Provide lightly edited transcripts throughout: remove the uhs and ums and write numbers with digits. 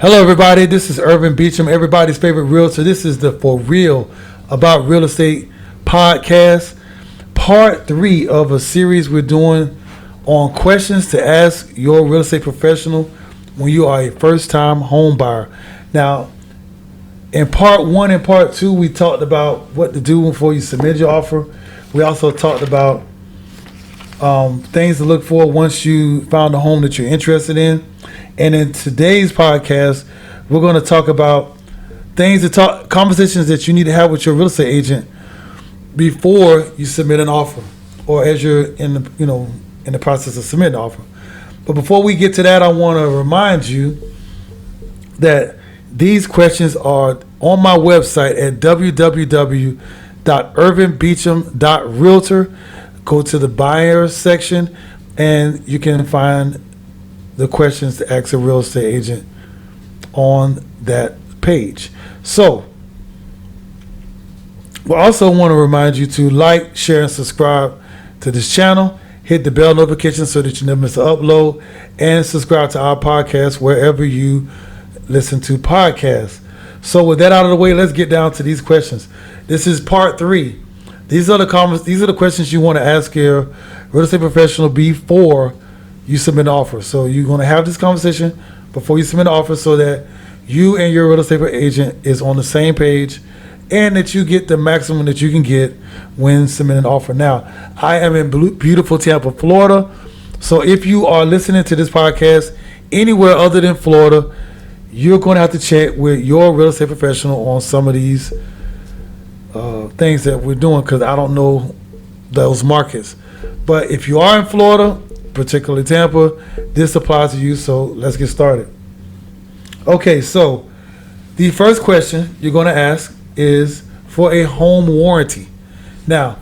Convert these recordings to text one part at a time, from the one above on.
Hello, everybody. This is Irvin Beacham, everybody's favorite realtor. This is the For Real About Real Estate podcast, part 3 of a series we're doing on questions to ask your real estate professional when you are a first-time home buyer. Now, in part 1 and part 2, we talked about what to do before you submit your offer. We also talked about things to look for once you found a home that you're interested in. And in today's podcast, we're going to talk about conversations that you need to have with your real estate agent before you submit an offer, or as you're in the process of submitting an offer. But before we get to that, I want to remind you that these questions are on my website at www.irvinbeacham.realtor. Go to the buyer section, and you can find the questions to ask a real estate agent on that page. So, we also want to remind you to like, share, and subscribe to this channel. Hit the bell notification so that you never miss an upload, and subscribe to our podcast wherever you listen to podcasts. So, with that out of the way, let's get down to these questions. This is part 3. These are the questions you want to ask your real estate professional before you submit an offer. So you're going to have this conversation before you submit an offer so that you and your real estate agent is on the same page and that you get the maximum that you can get when submitting an offer. Now, I am in beautiful Tampa, Florida. So if you are listening to this podcast anywhere other than Florida, you're going to have to check with your real estate professional on some of these things that we're doing, because I don't know those markets. But if you are in Florida, particularly Tampa, this applies to you, so let's get started. Okay, so the first question you're going to ask is for a home warranty. Now,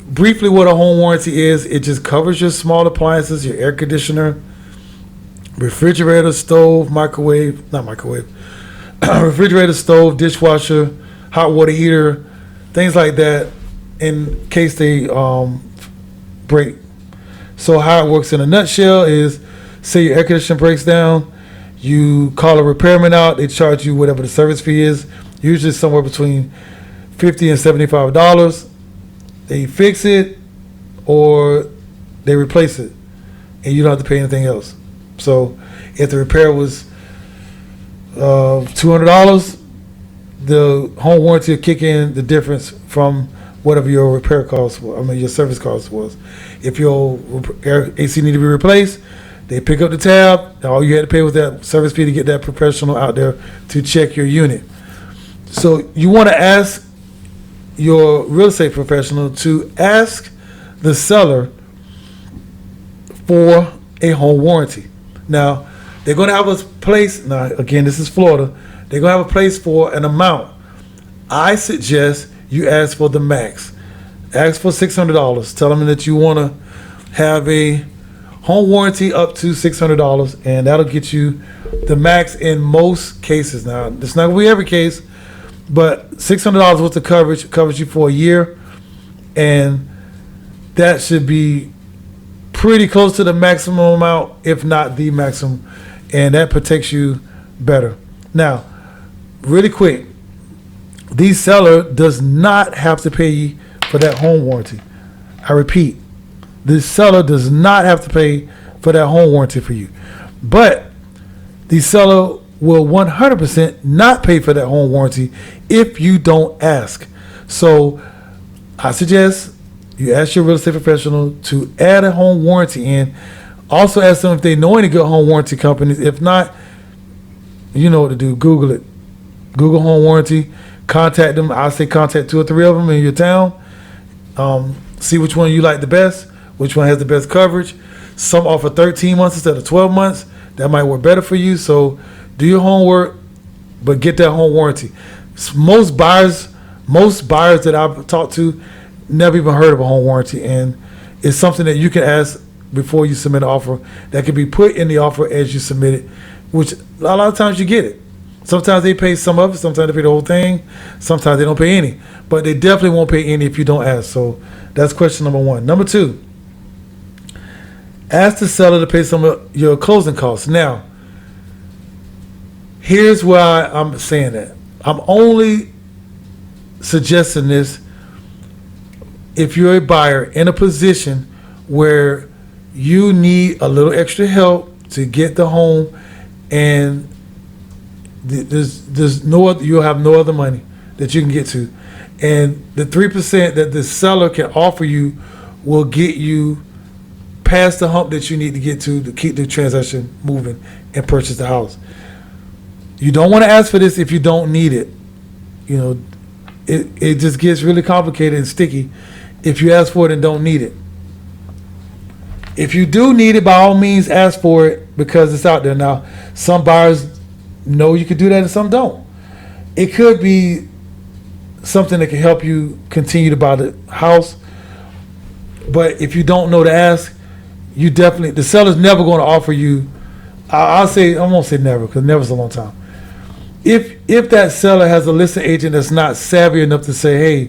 briefly what a home warranty is, it just covers your small appliances, your air conditioner, refrigerator, stove, refrigerator, stove, dishwasher, hot water heater, things like that, in case they break. So how it works in a nutshell is, say your air conditioner breaks down, you call a repairman out, they charge you whatever the service fee is, usually somewhere between $50 and $75. They fix it or they replace it, and you don't have to pay anything else. So if the repair was $200, the home warranty will kick in the difference from whatever your repair cost was, your service cost was. If your AC need to be replaced, they pick up the tab. All you had to pay was that service fee to get that professional out there to check your unit. So you want to ask your real estate professional to ask the seller for a home warranty. Now, they're going to have a place. Now, again, this is Florida. They're going to have a place for an amount. I suggest you ask for the max. Ask for $600. Tell them that you want to have a home warranty up to $600, and that'll get you the max in most cases. Now, it's not going to be every case, but $600 worth of coverage covers you for a year, and that should be pretty close to the maximum amount, if not the maximum, and that protects you better. Now, really quick, the seller does not have to pay for that home warranty. I repeat, the seller does not have to pay for that home warranty for you. But the seller will 100% not pay for that home warranty if you don't ask. So I suggest you ask your real estate professional to add a home warranty in. Also ask them if they know any good home warranty companies. If not, you know what to do. Google it. Google home warranty. Contact them. I say contact 2 or 3 of them in your town. See which one you like the best, which one has the best coverage. Some offer 13 months instead of 12 months. That might work better for you. So do your homework, but get that home warranty. Most buyers that I've talked to never even heard of a home warranty, and it's something that you can ask before you submit an offer that can be put in the offer as you submit it, which a lot of times you get it. Sometimes they pay some of it, sometimes they pay the whole thing, sometimes they don't pay any. But they definitely won't pay any if you don't ask. So that's question number 1. Number 2, ask the seller to pay some of your closing costs. Now, Here's why I'm saying that. I'm only suggesting this if you're a buyer in a position where you need a little extra help to get the home, and there's no other, you'll have no other money that you can get to, and the 3% that the seller can offer you will get you past the hump that you need to get to keep the transaction moving and purchase the house. You don't want to ask for this if you don't need it. You know, it just gets really complicated and sticky if you ask for it and don't need it. If you do need it, by all means ask for it because it's out there. Now, some buyers know you could do that and some don't. It could be something that can help you continue to buy the house. But if you don't know to ask, you definitely, the seller's never going to offer you, I won't say never because never's a long time. If that seller has a listing agent that's not savvy enough to say, hey,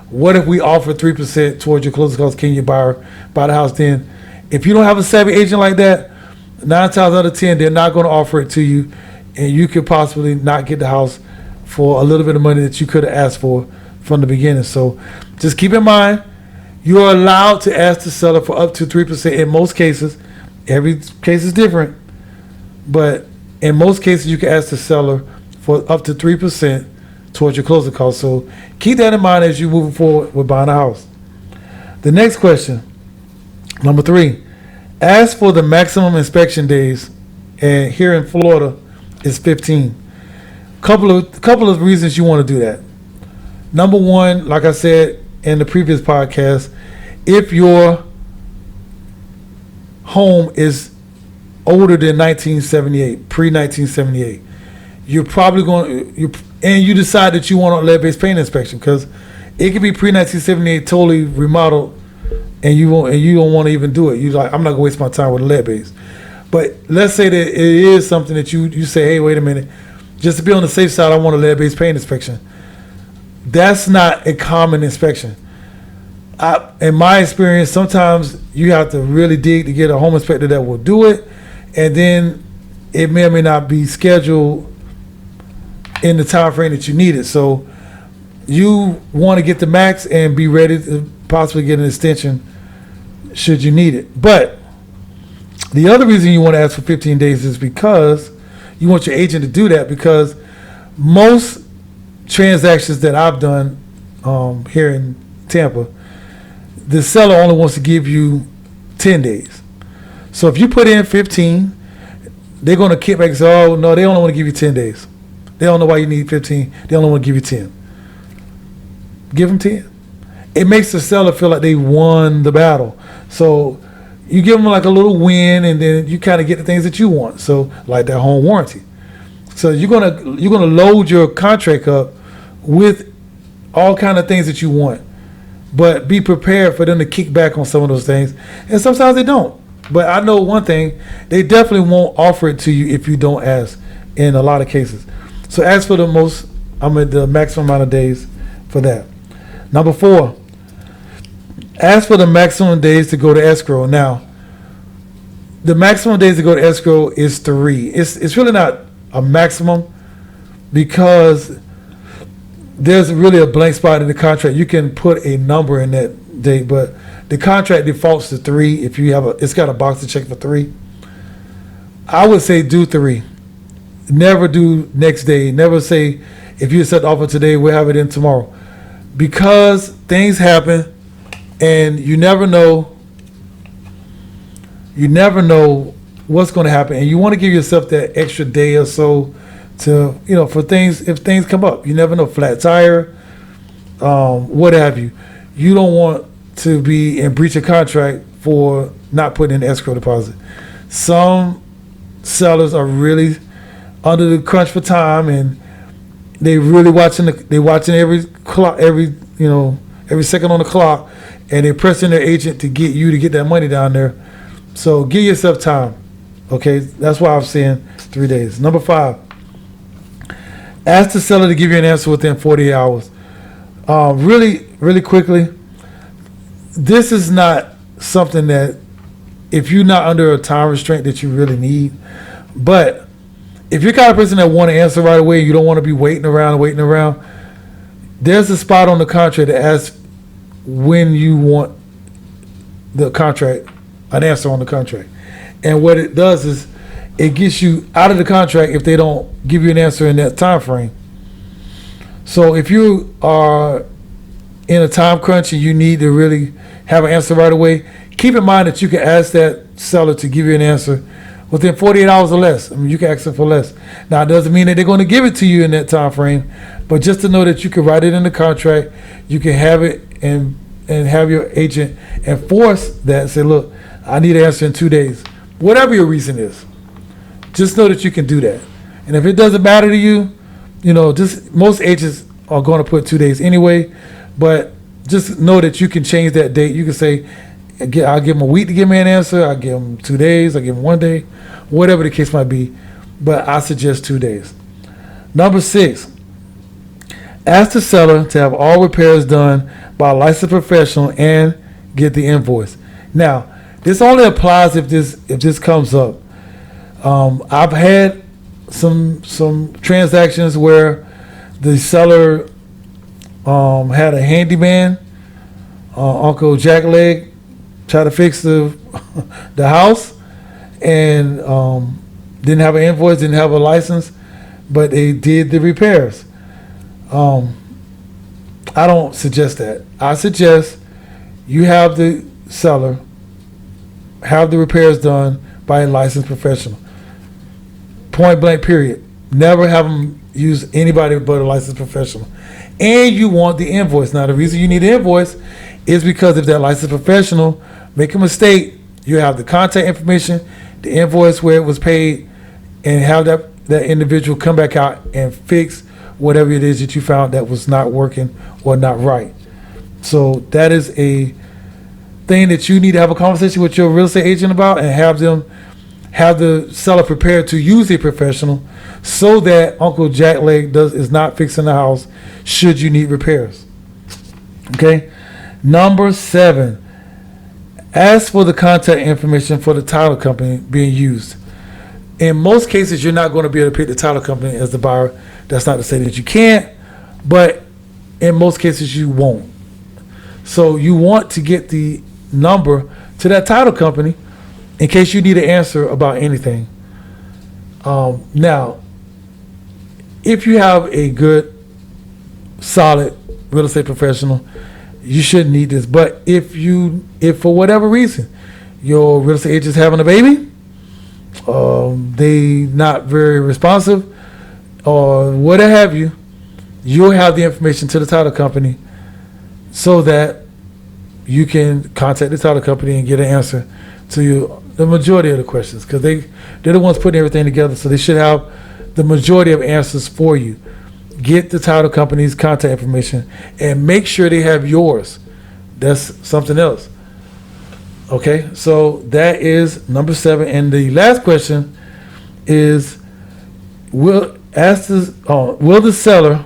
what if we offer 3% towards your closing costs? Can you buy the house then? If you don't have a savvy agent like that, 9 times out of 10, they're not going to offer it to you, and you could possibly not get the house for a little bit of money that you could have asked for from the beginning. So just keep in mind, you are allowed to ask the seller for up to 3% in most cases. Every case is different, but in most cases, you can ask the seller for up to 3% towards your closing costs. So keep that in mind as you move forward with buying a house. The next question, number 3, ask for the maximum inspection days, and here in Florida, it's 15. Couple of reasons you want to do that. Number 1, like I said in the previous podcast, if your home is older than 1978, pre-1978, you're probably and you decide that you want a lead-based paint inspection because it could be pre-1978 totally remodeled, and you don't want to even do it. You like, I'm not gonna waste my time with a lead base. But let's say that it is something that you say, hey, wait a minute, just to be on the safe side, I want a lead-based paint inspection. That's not a common inspection. In my experience, sometimes you have to really dig to get a home inspector that will do it, and then it may or may not be scheduled in the time frame that you need it. So you want to get the max and be ready to possibly get an extension should you need it. But the other reason you want to ask for 15 days is because you want your agent to do that, because most transactions that I've done here in Tampa, the seller only wants to give you 10 days. So if you put in 15, they're going to kick back and say, oh, no, they only want to give you 10 days. They don't know why you need 15. They only want to give you 10. Give them 10. It makes the seller feel like they won the battle. So you give them like a little win, and then you kind of get the things that you want. So like that home warranty. So you're gonna load your contract up with all kind of things that you want, but be prepared for them to kick back on some of those things. And sometimes they don't. But I know one thing, they definitely won't offer it to you if you don't ask in a lot of cases. So ask for the maximum amount of days for that. Number 4, ask for the maximum days to go to escrow. Now, the maximum days to go to escrow is 3. It's really not a maximum because there's really a blank spot in the contract. You can put a number in that date, but the contract defaults to 3. If you have it's got a box to check for 3. I would say do 3. Never do next day. Never say, if you accept the offer today, we'll have it in tomorrow. Because things happen, and you never know what's going to happen, and you want to give yourself that extra day or so to, for things, if things come up. You never know, flat tire, what have you. You don't want to be in breach of contract for not putting in escrow deposit. Some sellers are really under the crunch for time, and they really watching every clock, every second on the clock, and they're pressing their agent to get that money down there. So give yourself time. Okay, that's why I'm saying 3 days. Number 5, ask the seller to give you an answer within 48 hours. Really, really quickly, this is not something that, if you're not under a time restraint, that you really need. But if you're the kind of person that want to answer right away, you don't want to be waiting around. There's a spot on the contract that asks when you want the contract, an answer on the contract. And what it does is it gets you out of the contract if they don't give you an answer in that time frame. So if you are in a time crunch and you need to really have an answer right away, keep in mind that you can ask that seller to give you an answer within 48 hours or less. I mean, you can ask them for less. Now, it doesn't mean that they're going to give it to you in that time frame, but just to know that you can write it in the contract, you can have it and have your agent enforce that. Say, look, I need an answer in 2 days. Whatever your reason is, just know that you can do that. And if it doesn't matter to you, just most agents are going to put 2 days anyway, but just know that you can change that date. You can say, I'll give them a week to give me an answer. I'll give them 2 days. I'll give them 1 day, whatever the case might be. But I suggest 2 days. Number 6, ask the seller to have all repairs done by a licensed professional and get the invoice. Now, this only applies if this comes up. I've had some transactions where the seller had a handyman, Uncle Jackleg, try to fix the house, and didn't have an invoice, didn't have a license, but they did the repairs. I don't suggest that. I suggest you have the seller have the repairs done by a licensed professional. Point blank, period. Never have them use anybody but a licensed professional. And you want the invoice. Now, the reason you need the invoice is because if that licensed professional make a mistake, you have the contact information, the invoice where it was paid, and have that individual come back out and fix whatever it is that you found that was not working or not right. So that is a thing that you need to have a conversation with your real estate agent about, and have the seller prepared to use a professional so that Uncle Jackleg is not fixing the house should you need repairs. Okay. Number 7, ask for the contact information for the title company being used. In most cases, you're not going to be able to pick the title company as the buyer. That's not to say that you can't, but in most cases you won't. So you want to get the number to that title company in case you need an answer about anything. Now, if you have a good, solid real estate professional, you shouldn't need this. But if for whatever reason your real estate agent's having a baby, they not very responsive, or what have you, you'll have the information to the title company so that you can contact the title company and get an answer to the majority of the questions, because they're the ones putting everything together, so they should have the majority of answers for you. Get the title company's contact information and make sure they have yours. That's something else. Okay, so that is number 7. And the last question is, will the seller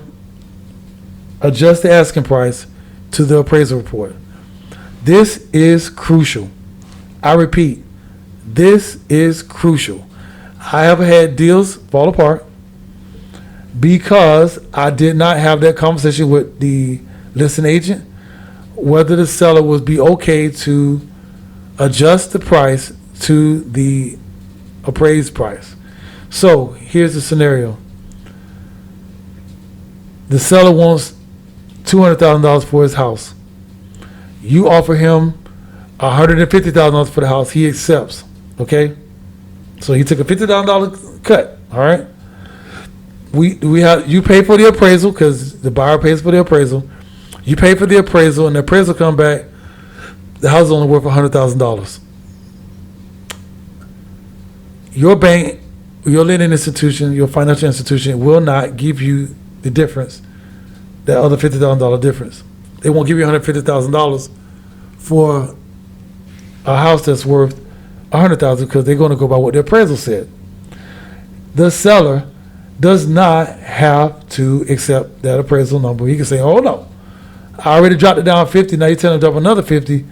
adjust the asking price to the appraisal report? This is crucial. I repeat, this is crucial. I have had deals fall apart because I did not have that conversation with the listing agent, whether the seller would be okay to adjust the price to the appraised price. So here's the scenario. The seller wants $200,000 for his house. You offer him $150,000 for the house. He accepts. Okay? So he took a $50,000 cut. All right? You pay for the appraisal because the buyer pays for the appraisal. You pay for the appraisal, and the appraisal come back, the house is only worth $100,000. Your bank, your lending institution, your financial institution will not give you the difference, that other $50,000 difference. They won't give you $150,000 for a house that's worth $100,000 because they're going to go by what the appraisal said. The seller does not have to accept that appraisal number. He can say, "Oh no, I already dropped it down 50. Now you're telling me to drop another 50.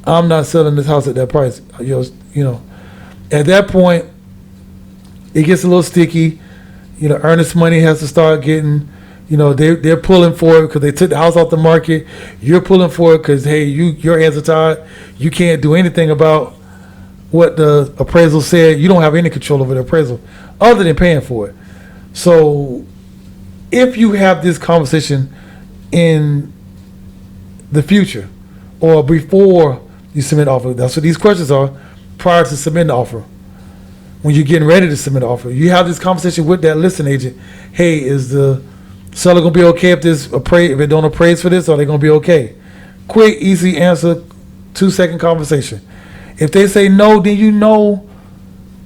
I'm not selling this house at that price." At that point, it gets a little sticky earnest money has to start getting, they're pulling for it because they took the house off the market. You're pulling for it because, hey, your hands are tied. You can't do anything about what the appraisal said. You don't have any control over the appraisal other than paying for it. So if you have this conversation in the future or before you submit the offer, that's what these questions are, prior to submitting the offer. When you're getting ready to submit the offer, you have this conversation with that listing agent. Hey, is the seller gonna be okay if it don't appraise for this? Or are they gonna be okay? Quick, easy answer, 2-second conversation. If they say no, then you know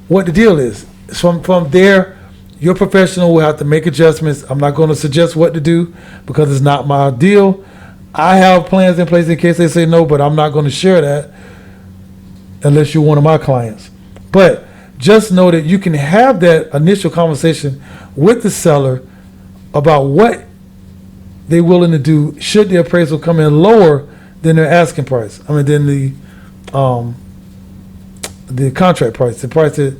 what the deal is. From there, your professional will have to make adjustments. I'm not going to suggest what to do because it's not my deal. I have plans in place in case they say no, but I'm not going to share that unless you're one of my clients. But just know that you can have that initial conversation with the seller about what they're willing to do should the appraisal come in lower than their asking price. Than the contract price, the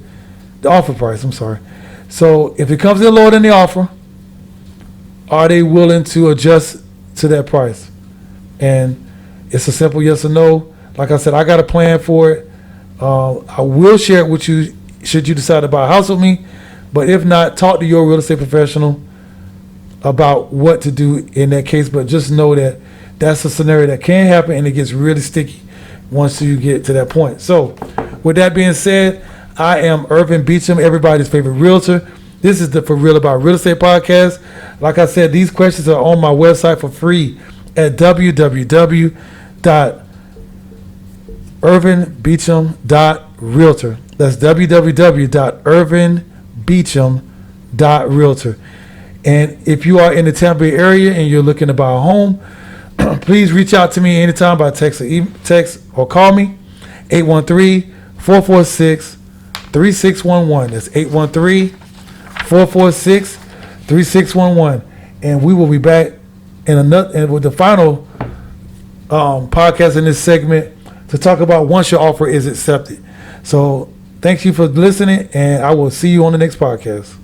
offer price. I'm sorry. So if it comes in lower than the offer, are they willing to adjust to that price? And it's a simple yes or no. Like I said, I got a plan for it. I will share it with you should you decide to buy a house with me. But if not, talk to your real estate professional about what to do in that case. But just know that that's a scenario that can happen, and it gets really sticky once you get to that point. So with that being said, I am Irvin Beacham, everybody's favorite realtor. This is the For Real About Real Estate podcast. Like I said, these questions are on my website for free at www.irvinbeacham.realtor. That's www.irvinbeacham.realtor. And if you are in the Tampa Bay area and you're looking to buy a home, please reach out to me anytime by text or call me, 813-446-3611. That's 813-446-3611. And we will be back with the final podcast in this segment to talk about once your offer is accepted. So thank you for listening, and I will see you on the next podcast.